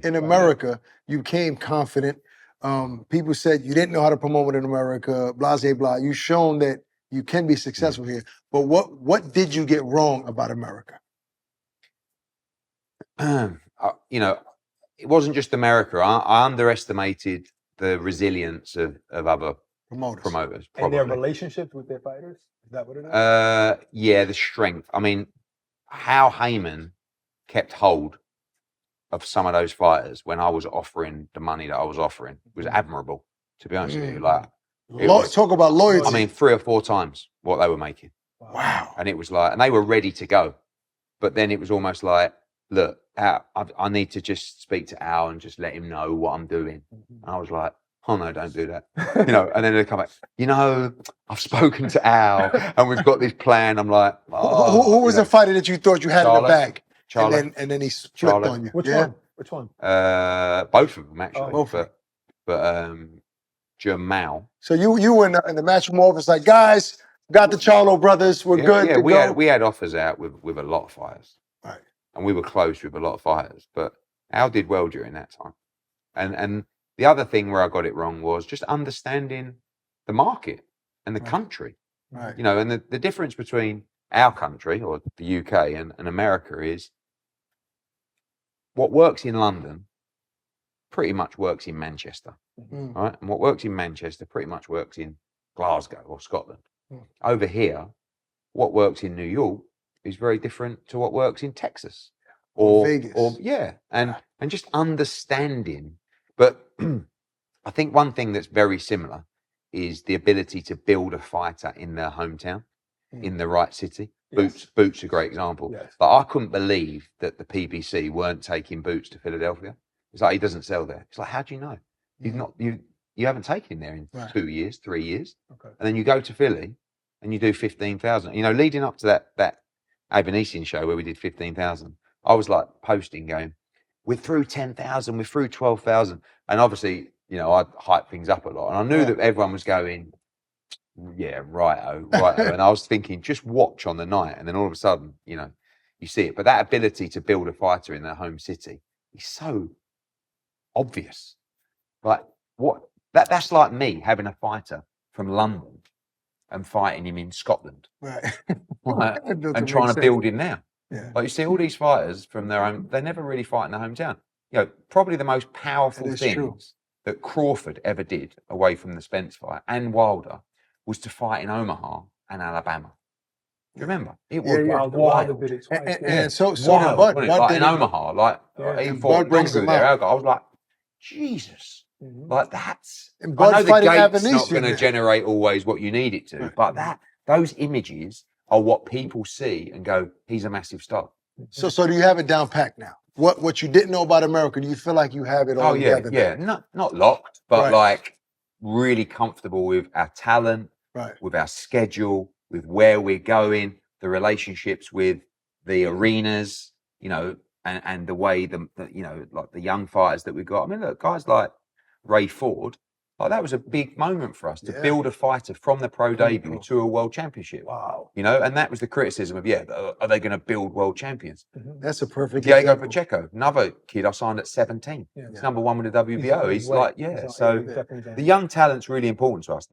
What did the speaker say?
In America, you came confident. People said you didn't know how to promote it in America, blah, blah, blah. You've shown that you can be successful here. But what did you get wrong about America? You know, it wasn't just America. I underestimated the resilience of other promoters. And their relationships with their fighters? Is that what it is? Yeah, the strength. I mean, how Heyman kept hold of some of those fighters when I was offering the money that I was offering was admirable, to be honest with you. Like, talk about loyalty. I mean, 3 or 4 times what they were making. Wow. And it was like, and they were ready to go. But then it was almost like, look, I need to just speak to Al and just let him know what I'm doing. And I was like, oh no, don't do that. You know, and then they come back, you know, I've spoken to Al and we've got this plan. I'm like, oh, who was the fighter that you thought you had in the bag? Charlie. And then he flipped on you. Which one? Which one? Both of them actually. Oh, but Jamal. So you were in the matchroom office like, guys, got the Charlo brothers. We're good. Yeah, we had offers out with a lot of fighters. Right. And we were close with a lot of fighters. But Al did well during that time. And the other thing where I got it wrong was just understanding the market and the country. Right. You know, and the difference between our country or the UK and America is what works in London pretty much works in Manchester. Right? And what works in Manchester pretty much works in Glasgow or Scotland. Over here, what works in New York is very different to what works in Texas or Vegas. And just understanding. But I think one thing that's very similar is the ability to build a fighter in their hometown, in the right city. Boots a great example. Yes. But I couldn't believe that the PBC weren't taking Boots to Philadelphia. It's like he doesn't sell there. It's like, how do you know? You haven't taken him there in 2 years, 3 years. Okay. And then you go to Philly and you do 15,000. You know, leading up to that Abanesian show where we did 15,000, I was like posting going, we're through 10,000, we're through 12,000. And obviously, you know, I'd hype things up a lot. And I knew that everyone was going, yeah, righto. And I was thinking, just watch on the night. And then all of a sudden, you know, you see it. But that ability to build a fighter in their home city is so obvious. Like, that's like me having a fighter from London and fighting him in Scotland. Right. And trying to build him now. Yeah. Like, you see all these fighters from their own, they never really fight in their hometown. You know, probably the most powerful things that Crawford ever did away from the Spence fight and Wilder was to fight in Omaha and Alabama. Do you remember? It was Wilder did it twice. And so wild, Bud like in Omaha, like he fought Rongu there. I was like, Jesus. Like that's, and I know the gate's Abanesian not going to generate always what you need it to, but those images are what people see and go, he's a massive star. So do you have it down packed now? What you didn't know about America, do you feel like you have it all together? Yeah, not locked, but like really comfortable with our talent, with our schedule, with where we're going, the relationships with the arenas, you know, and the way the you know, like the young fighters that we got. I mean, look, guys like Ray Ford, like that was a big moment for us to build a fighter from the pro debut to a world championship. Wow. You know, and that was the criticism of, are they going to build world champions? That's a perfect Diego example. Pacheco, another kid I signed at 17. He's number 1 with the WBO. He's like, so the young talent's really important to us.